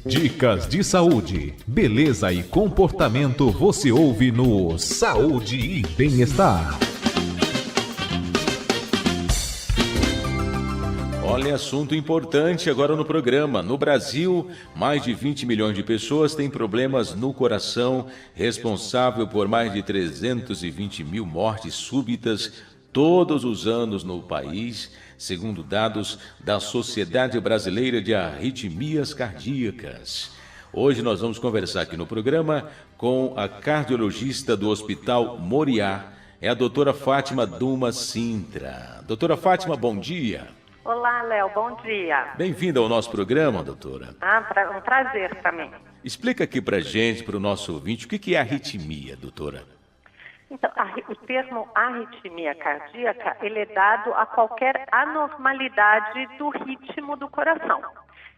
Dicas de saúde, beleza e comportamento você ouve no Saúde e Bem-Estar. Olha, assunto importante agora no programa. No Brasil, mais de 20 milhões de pessoas têm problemas no coração, responsável por mais de 320 mil mortes súbitas todos os anos no país, segundo dados da Sociedade Brasileira de Arritmias Cardíacas. Hoje nós vamos conversar aqui no programa com a cardiologista do Hospital Moriá, é a doutora Fátima Dumas Sintra. Doutora Fátima, bom dia. Olá, Léo, bom dia. Bem-vinda ao nosso programa, doutora. Um prazer para mim. Explica aqui pra gente, para o nosso ouvinte, o que é arritmia, doutora? Então, o termo arritmia cardíaca, ele é dado a qualquer anormalidade do ritmo do coração.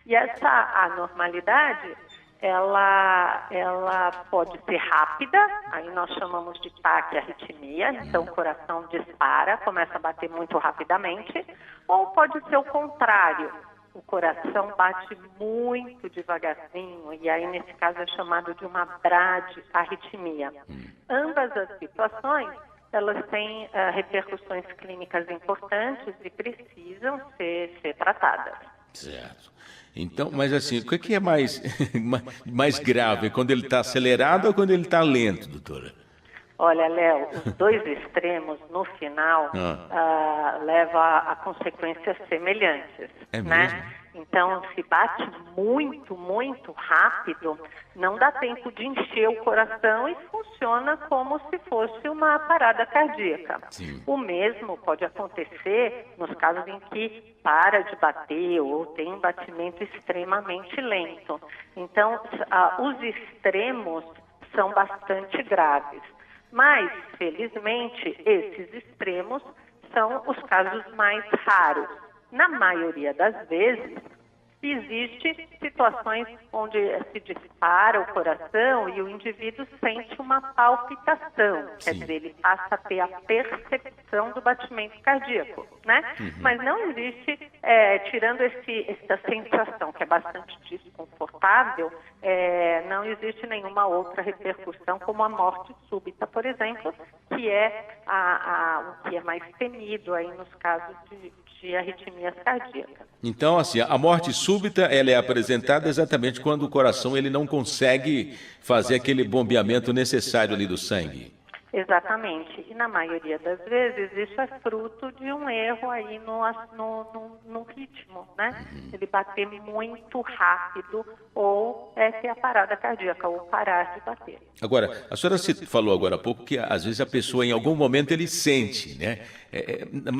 E essa anormalidade, ela pode ser rápida, aí nós chamamos de taquiarritmia, então o coração dispara, começa a bater muito rapidamente, ou pode ser o contrário, o coração bate muito devagarzinho, e aí nesse caso é chamado de uma bradiarritmia. Ambas as situações, elas têm repercussões clínicas importantes e precisam ser tratadas. Certo. Então, mas assim, o que é mais grave? Quando ele está acelerado ou quando ele está lento, doutora? Olha, Léo, os dois extremos, no final, levam a consequências semelhantes. É né? mesmo? Então, se bate muito, muito rápido, não dá tempo de encher o coração e funciona como se fosse uma parada cardíaca. Sim. O mesmo pode acontecer nos casos em que para de bater ou tem um batimento extremamente lento. Então, os extremos são bastante graves. Mas, felizmente, esses extremos são os casos mais raros. Na maioria das vezes, existem situações onde se dispara o coração e o indivíduo sente uma palpitação. Sim. Quer dizer, ele passa a ter a percepção do batimento cardíaco, né? Mas não existe, tirando essa sensação que é bastante desconfortável, não existe nenhuma outra repercussão, como a morte súbita, por exemplo, que é o que é mais temido aí nos casos de arritmias cardíacas. Então, assim, a morte súbita, ela é apresentada exatamente quando o coração ele não consegue fazer aquele bombeamento necessário ali do sangue. Exatamente. E na maioria das vezes isso é fruto de um erro aí no ritmo, né? Ele bater muito rápido ou ter a parada cardíaca, ou parar de bater. Agora, a senhora falou agora há pouco que às vezes a pessoa em algum momento ele sente, né?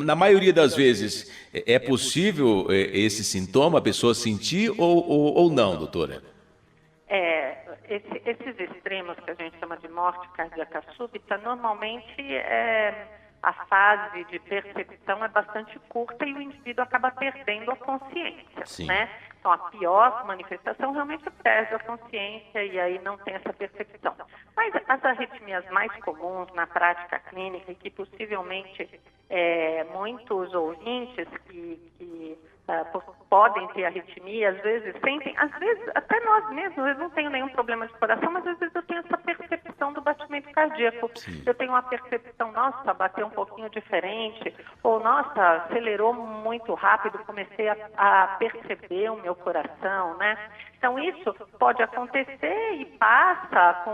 Na maioria das vezes é possível esse sintoma a pessoa sentir ou não, doutora? Esses extremos que a gente chama de morte cardíaca súbita, normalmente a fase de percepção é bastante curta e o indivíduo acaba perdendo a consciência, Sim. né? Então, a pior manifestação realmente perde a consciência e aí não tem essa percepção. Mas as arritmias mais comuns na prática clínica e que possivelmente muitos ouvintes que podem ter arritmia, às vezes sentem, às vezes até nós mesmos, eu não tenho nenhum problema de coração, mas às vezes eu tenho essa percepção do batimento cardíaco. Sim. Eu tenho uma percepção, nossa, bateu um pouquinho diferente, ou nossa, acelerou muito rápido, comecei a perceber o meu coração, né? Então isso pode acontecer e passa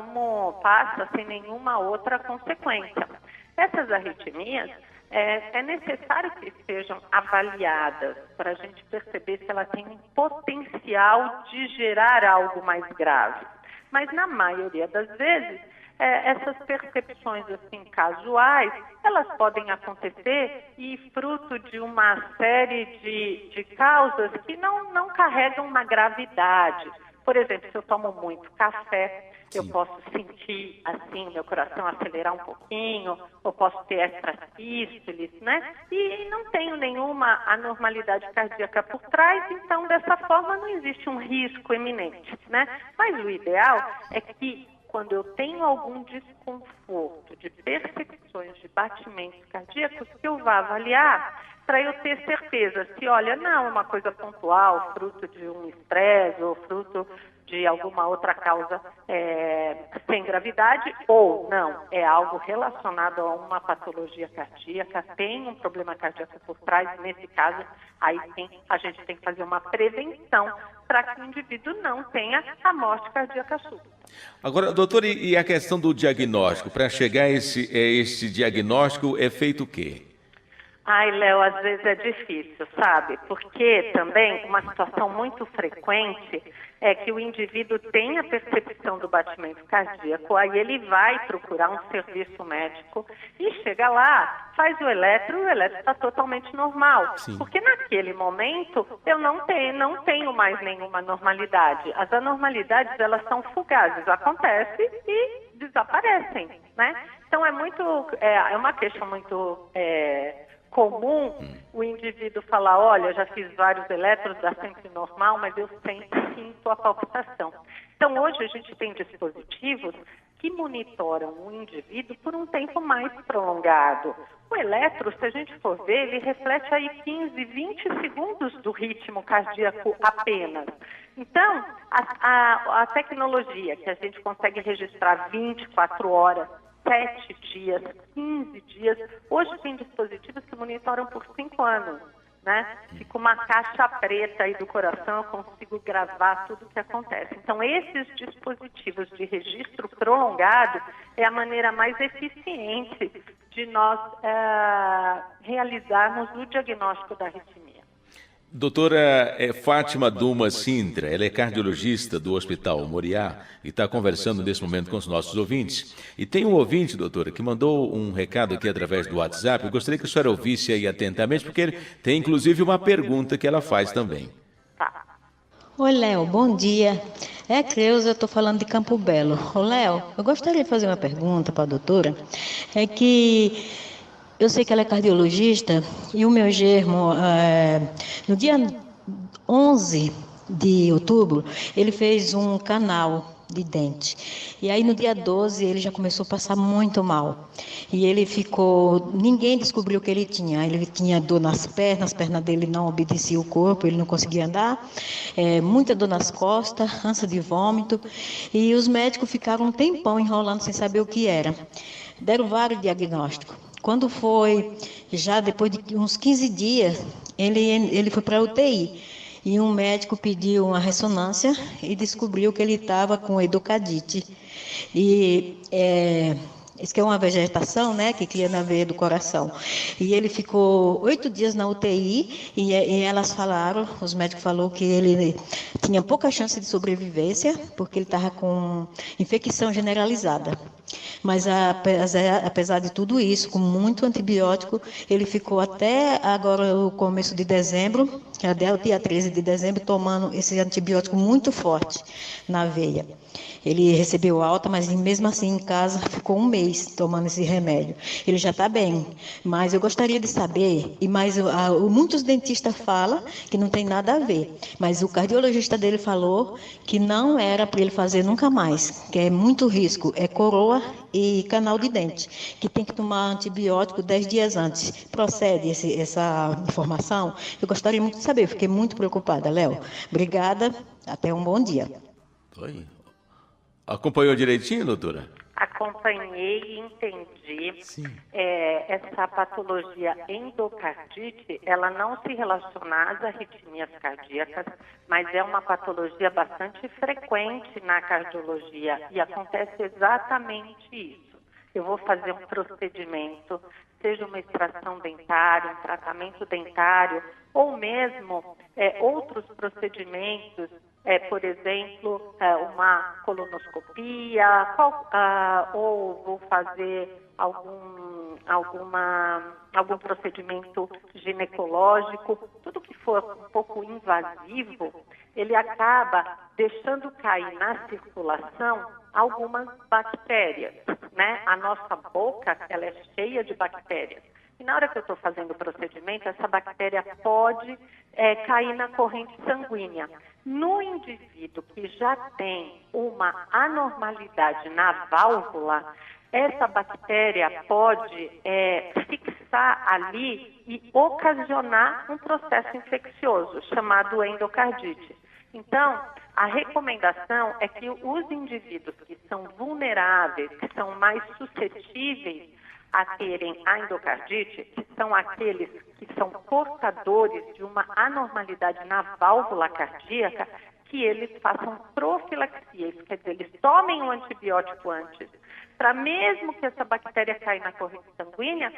sem nenhuma outra consequência. Essas arritmias, é necessário que sejam avaliadas para a gente perceber se ela tem um potencial de gerar algo mais grave. Mas na maioria das vezes, essas percepções assim casuais, elas podem acontecer e fruto de uma série de causas que não carregam uma gravidade. Por exemplo, se eu tomo muito café, eu posso sentir, assim, o meu coração acelerar um pouquinho, ou posso ter extrasístoles, né? E não tenho nenhuma anormalidade cardíaca por trás, então, dessa forma, não existe um risco iminente, né? Mas o ideal é que quando eu tenho algum desconforto de percepções de batimentos cardíacos, que eu vá avaliar para eu ter certeza se, olha, não é uma coisa pontual, fruto de um estresse ou fruto de alguma outra causa sem gravidade, ou não, é algo relacionado a uma patologia cardíaca, tem um problema cardíaco por trás, nesse caso, aí sim, a gente tem que fazer uma prevenção para que o indivíduo não tenha a morte cardíaca súbita. Agora, doutor, e a questão do diagnóstico? Para chegar a esse diagnóstico é feito o quê? Ai, Léo, às vezes é difícil, sabe? Porque também uma situação muito frequente é que o indivíduo tem a percepção do batimento cardíaco, aí ele vai procurar um serviço médico e chega lá, faz o eletro está totalmente normal. Sim. Porque naquele momento eu não tenho mais nenhuma normalidade. As anormalidades, elas são fugazes, acontecem e desaparecem, né? Então é uma queixa muito comum o indivíduo falar, olha, já fiz vários eletros, dá sempre normal, mas eu sempre sinto a palpitação. Então, hoje a gente tem dispositivos que monitoram o indivíduo por um tempo mais prolongado. O eletro, se a gente for ver, ele reflete aí 15, 20 segundos do ritmo cardíaco apenas. Então, a tecnologia que a gente consegue registrar 24 horas, 7 dias, 15 dias. Hoje tem dispositivos que monitoram por 5 anos, né? Fica uma caixa preta aí do coração, eu consigo gravar tudo o que acontece. Então, esses dispositivos de registro prolongado é a maneira mais eficiente de nós realizarmos o diagnóstico da arritmia. Doutora Fátima Duma Sintra, ela é cardiologista do Hospital Moriá e está conversando nesse momento com os nossos ouvintes. E tem um ouvinte, doutora, que mandou um recado aqui através do WhatsApp. Eu gostaria que a senhora ouvisse aí atentamente, porque ele tem inclusive uma pergunta que ela faz também. Tá. Oi, Léo, bom dia. É Creuza, eu estou falando de Campo Belo. Ô, Léo, eu gostaria de fazer uma pergunta para a doutora. É que eu sei que ela é cardiologista e o meu germo, no dia 11 de outubro, ele fez um canal de dente. E aí no dia 12 ele já começou a passar muito mal. E ele ninguém descobriu o que ele tinha. Ele tinha dor nas pernas dele não obedeciam o corpo, ele não conseguia andar, muita dor nas costas, ânsia de vômito. E os médicos ficaram um tempão enrolando sem saber o que era. Deram vários diagnósticos. Quando foi, já depois de uns 15 dias, ele foi para a UTI. E um médico pediu uma ressonância e descobriu que ele estava com endocardite. Isso que é uma vegetação, né, que cria na veia do coração. E ele ficou 8 dias na UTI e elas falaram, os médicos falaram que ele tinha pouca chance de sobrevivência, porque ele estava com infecção generalizada. Mas apesar de tudo isso, com muito antibiótico, ele ficou até agora, o começo de dezembro, até o dia 13 de dezembro, tomando esse antibiótico muito forte na veia. Ele recebeu alta, mas mesmo assim em casa ficou um mês tomando esse remédio. Ele já está bem, mas eu gostaria de saber, muitos dentistas falam que não tem nada a ver, mas o cardiologista dele falou que não era para ele fazer nunca mais, que é muito risco, é coroa e canal de dente, que tem que tomar antibiótico 10 dias antes. Procede essa informação? Eu gostaria muito de saber, fiquei muito preocupada, Léo. Obrigada, até um bom dia. Oi. Acompanhou direitinho, doutora? Acompanhei e entendi. Essa patologia endocardite, ela não se relaciona às arritmias cardíacas, mas é uma patologia bastante frequente na cardiologia e acontece exatamente isso. Eu vou fazer um procedimento, seja uma extração dentária, um tratamento dentário, ou mesmo outros procedimentos, por exemplo, uma colonoscopia, ou vou fazer algum procedimento ginecológico, tudo que for um pouco invasivo, ele acaba deixando cair na circulação algumas bactérias, né? A nossa boca, ela é cheia de bactérias. E na hora que eu estou fazendo o procedimento, essa bactéria pode cair na corrente sanguínea. No indivíduo que já tem uma anormalidade na válvula, essa bactéria pode fixar ali e ocasionar um processo infeccioso chamado endocardite. Então, a recomendação é que os indivíduos que são vulneráveis, que são mais suscetíveis a terem a endocardite, que são aqueles que são portadores de uma anormalidade na válvula cardíaca, que eles façam profilaxia, isso quer dizer, eles tomem um antibiótico antes, para mesmo que essa bactéria caia na corrente sanguínea,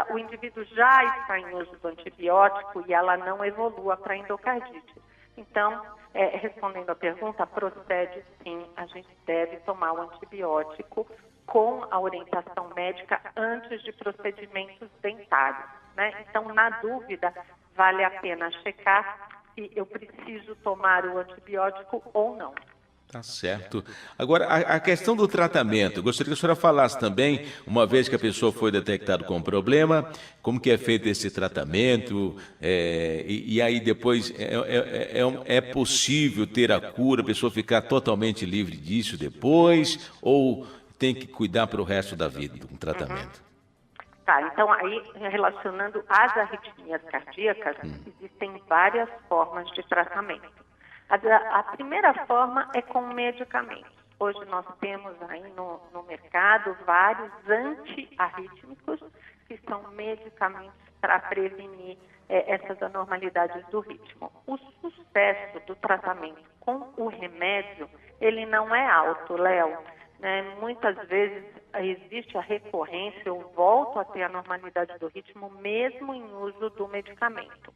o indivíduo já está em uso do antibiótico e ela não evolua para endocardite. Então, respondendo à pergunta, procede sim, a gente deve tomar o antibiótico com a orientação médica antes de procedimentos dentários, né? Então, na dúvida, vale a pena checar se eu preciso tomar o antibiótico ou não. Tá certo. Agora, a questão do tratamento, eu gostaria que a senhora falasse também, uma vez que a pessoa foi detectada com problema, como que é feito esse tratamento, e aí depois é possível ter a cura, a pessoa ficar totalmente livre disso depois, ou tem que cuidar para o resto da vida do tratamento? Tá, então aí, relacionando as arritmias cardíacas, existem várias formas de tratamento. A primeira forma é com medicamentos. Hoje nós temos aí no mercado vários antiarrítmicos, que são medicamentos para prevenir essas anormalidades do ritmo. O sucesso do tratamento com o remédio, ele não é alto, Léo. Né? Muitas vezes existe a recorrência, eu volto a ter a normalidade do ritmo mesmo em uso do medicamento.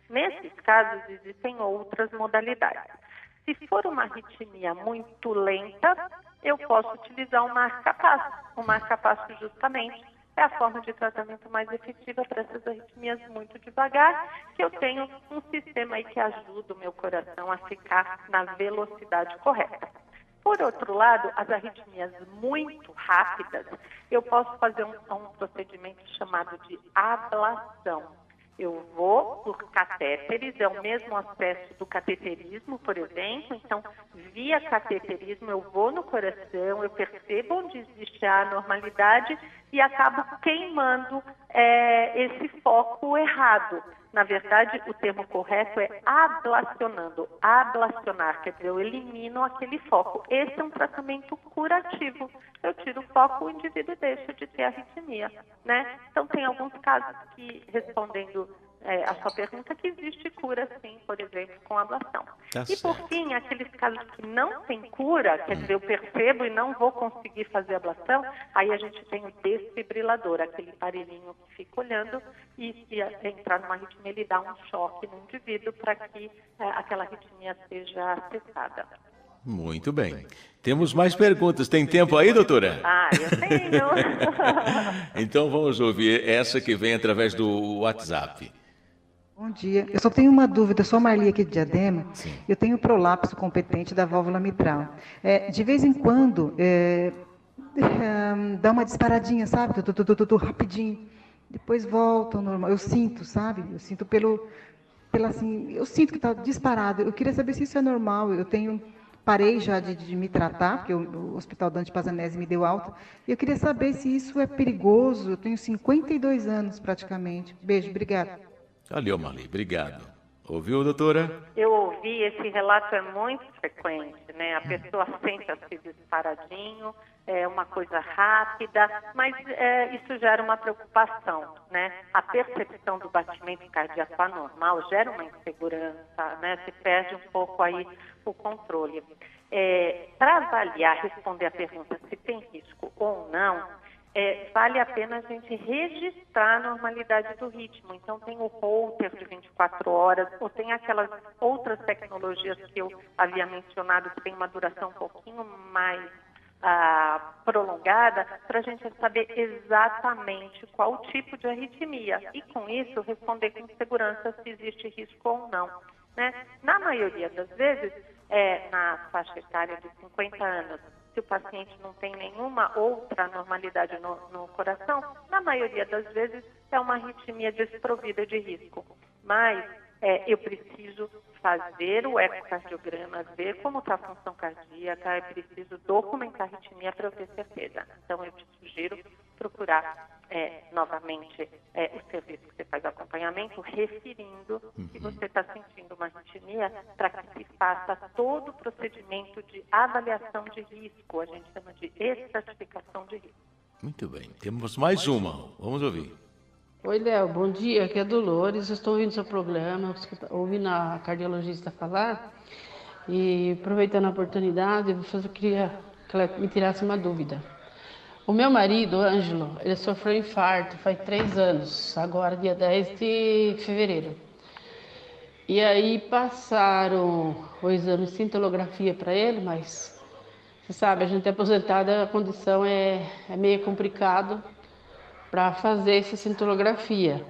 Nesses casos, existem outras modalidades. Se for uma arritmia muito lenta, eu posso utilizar o marca-passo. O marca-passo, justamente, é a forma de tratamento mais efetiva para essas arritmias muito devagar, que eu tenho um sistema aí que ajuda o meu coração a ficar na velocidade correta. Por outro lado, as arritmias muito rápidas, eu posso fazer um procedimento chamado de ablação. Eu vou por catéteres, é o mesmo acesso do cateterismo, por exemplo. Então, via cateterismo, eu vou no coração, eu percebo onde existe a anormalidade e acabo queimando esse foco errado. Na verdade, o termo correto é ablacionando. Ablacionar, quer dizer, eu elimino aquele foco. Esse é um tratamento curativo. Eu tiro o foco, o indivíduo deixa de ter arritmia, né? Então, tem alguns casos que, respondendo a sua pergunta, que existe cura, sim, por exemplo, com ablação. Tá e, por fim, aqueles casos que não tem cura, quer dizer, eu percebo e não vou conseguir fazer ablação, aí a gente tem o desfibrilador, aquele aparelhinho que fica olhando e se entrar numa arritmia, ele dá um choque no indivíduo para que aquela arritmia seja cessada. Muito bem. Temos mais perguntas. Tem tempo aí, doutora? Ah, eu tenho. Então vamos ouvir essa que vem através do WhatsApp. Bom dia. Eu só tenho uma dúvida, sou Marli aqui de Diadema. Sim. Eu tenho prolapso competente da válvula mitral. De vez em quando, dá uma disparadinha, sabe? Rapidinho. Depois volta ao normal. Eu sinto, sabe? Eu sinto eu sinto que está disparado. Eu queria saber se isso é normal. Parei já de me tratar, porque o Hospital Dante Pazanese me deu alta. E eu queria saber se isso é perigoso. Eu tenho 52 anos praticamente. Beijo, obrigada. Valeu, Marli, obrigado. Ouviu, doutora? Eu ouvi, esse relato é muito frequente, né? A pessoa sente assim disparadinho, é uma coisa rápida, mas isso gera uma preocupação, né? A percepção do batimento cardíaco anormal gera uma insegurança, né? Se perde um pouco aí o controle. Para avaliar, responder a pergunta se tem risco ou não, vale a pena a gente registrar a normalidade do ritmo. Então, tem o Holter de 24 horas, ou tem aquelas outras tecnologias que eu havia mencionado, que tem uma duração um pouquinho mais prolongada, para a gente saber exatamente qual tipo de arritmia. E, com isso, responder com segurança se existe risco ou não. Né? Na maioria das vezes, na faixa etária de 50 anos, se o paciente não tem nenhuma outra anormalidade no coração, na maioria das vezes é uma arritmia desprovida de risco. Mas eu preciso fazer o ecocardiograma, ver como está a função cardíaca, eu preciso documentar a arritmia para eu ter certeza. Então, eu te sugiro procurar novamente o serviço que você faz acompanhamento, referindo que você está sentindo uma arritmia, para que se faça todo o procedimento de avaliação de risco, a gente chama de estratificação de risco. Muito bem. Temos mais uma. Vamos ouvir. Oi, Léo. Bom dia. Aqui é Dolores. Eu estou ouvindo seu programa, ouvindo a cardiologista falar. E aproveitando a oportunidade, eu queria que ela me tirasse uma dúvida. O meu marido, Ângelo, ele sofreu infarto faz 3 anos, agora dia 10 de fevereiro. E aí passaram o exame de cintilografia para ele, mas você sabe, a gente é aposentado, a condição é meio complicado para fazer essa cintilografia.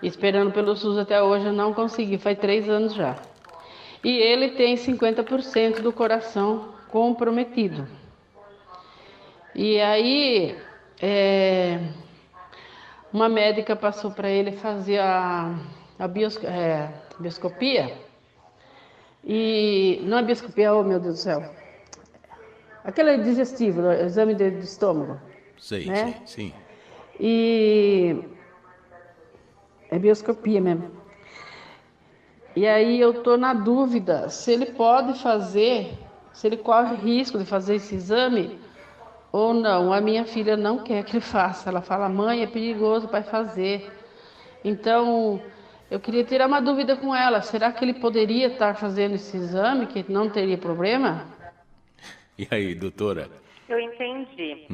Esperando pelo SUS até hoje eu não consegui, faz 3 anos já. E ele tem 50% do coração comprometido. E aí, uma médica passou para ele fazer a bioscopia. E não a bioscopia, oh meu Deus do céu. Aquele digestivo, o exame de estômago. Sei, né? sim. E é bioscopia mesmo. E aí eu estou na dúvida se ele pode fazer, se ele corre risco de fazer esse exame ou não. A minha filha não quer que ele faça. Ela fala, mãe, é perigoso para fazer. Então, eu queria tirar uma dúvida com ela. Será que ele poderia estar fazendo esse exame, que não teria problema? E aí, doutora? Eu entendi.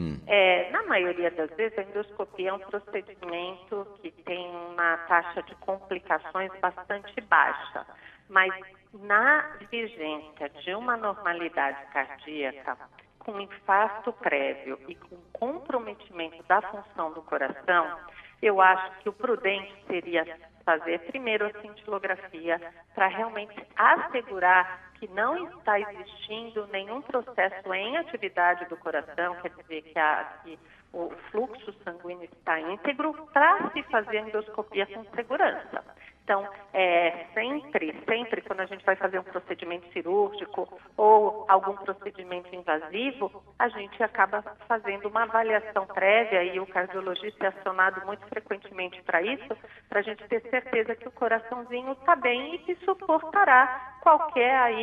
Na maioria das vezes, a endoscopia é um procedimento que tem uma taxa de complicações bastante baixa, mas na vigência de uma normalidade cardíaca, com infarto prévio e com comprometimento da função do coração, eu acho que o prudente seria fazer primeiro a cintilografia para realmente assegurar que não está existindo nenhum processo em atividade do coração, quer dizer que o fluxo sanguíneo está íntegro, para se fazer a endoscopia com segurança. Então, sempre quando a gente vai fazer um procedimento cirúrgico ou algum procedimento invasivo, a gente acaba fazendo uma avaliação prévia e o cardiologista é acionado muito frequentemente para isso, para a gente ter certeza que o coraçãozinho está bem e que suportará qualquer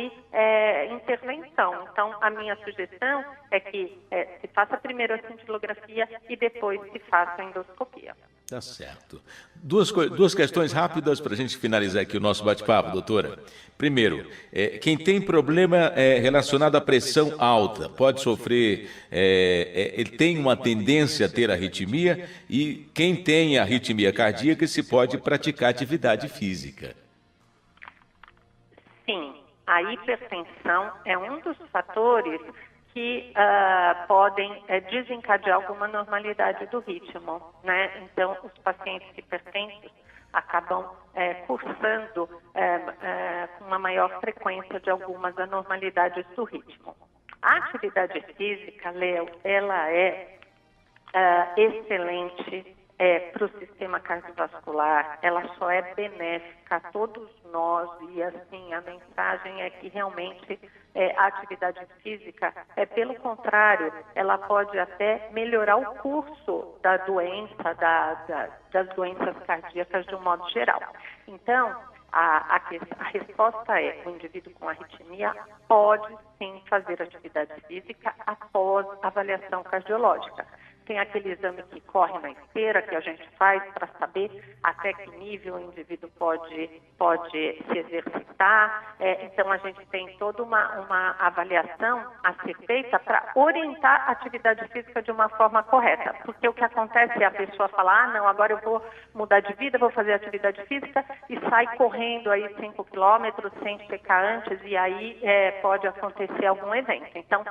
intervenção. Então, a minha sugestão é que se faça primeiro a cintilografia e depois se faça a endoscopia. Tá certo. Duas questões rápidas para a gente finalizar aqui o nosso bate-papo, doutora. Primeiro, quem tem problema relacionado à pressão alta, pode sofrer, ele tem uma tendência a ter arritmia, e quem tem arritmia cardíaca se pode praticar atividade física. Sim, a hipertensão é um dos fatores que podem desencadear alguma normalidade do ritmo, né? Então, os pacientes hipertensos acabam cursando com uma maior frequência de algumas anormalidades do ritmo. A atividade física, Léo, ela é excelente para o sistema cardiovascular, ela só é benéfica a todos nós, e assim, a mensagem é que realmente a atividade física, pelo contrário, ela pode até melhorar o curso da doença, das doenças cardíacas de um modo geral. Então, a resposta é: o indivíduo com arritmia pode sim fazer atividade física após avaliação cardiológica. Tem aquele exame que corre na esteira, que a gente faz para saber até que nível o indivíduo pode se exercitar. Então, a gente tem toda uma avaliação a ser feita para orientar a atividade física de uma forma correta. Porque o que acontece é a pessoa falar, não, agora eu vou mudar de vida, vou fazer atividade física, e sai correndo aí 5 quilômetros sem checar antes, e aí pode acontecer algum evento. Então,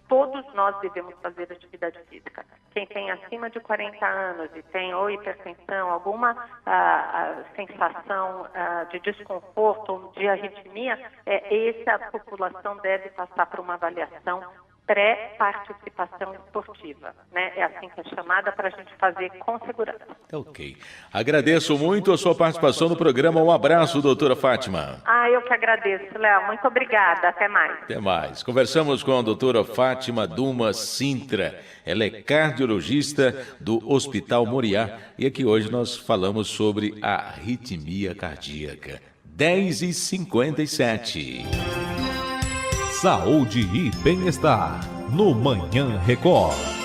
todos nós devemos fazer atividade física. Quem tem acima de 40 anos e tem ou hipertensão, alguma sensação de desconforto ou de arritmia, essa população deve passar por uma avaliação pré-participação esportiva, né? É assim que é chamada, para a gente fazer com segurança. Ok. Agradeço muito a sua participação no programa. Um abraço, doutora Fátima. Eu que agradeço, Léo. Muito obrigada. Até mais. Até mais. Conversamos com a doutora Fátima Dumas Sintra. Ela é cardiologista do Hospital Moriá. E aqui hoje nós falamos sobre a arritmia cardíaca. 10h57. Saúde e bem-estar no Manhã Record.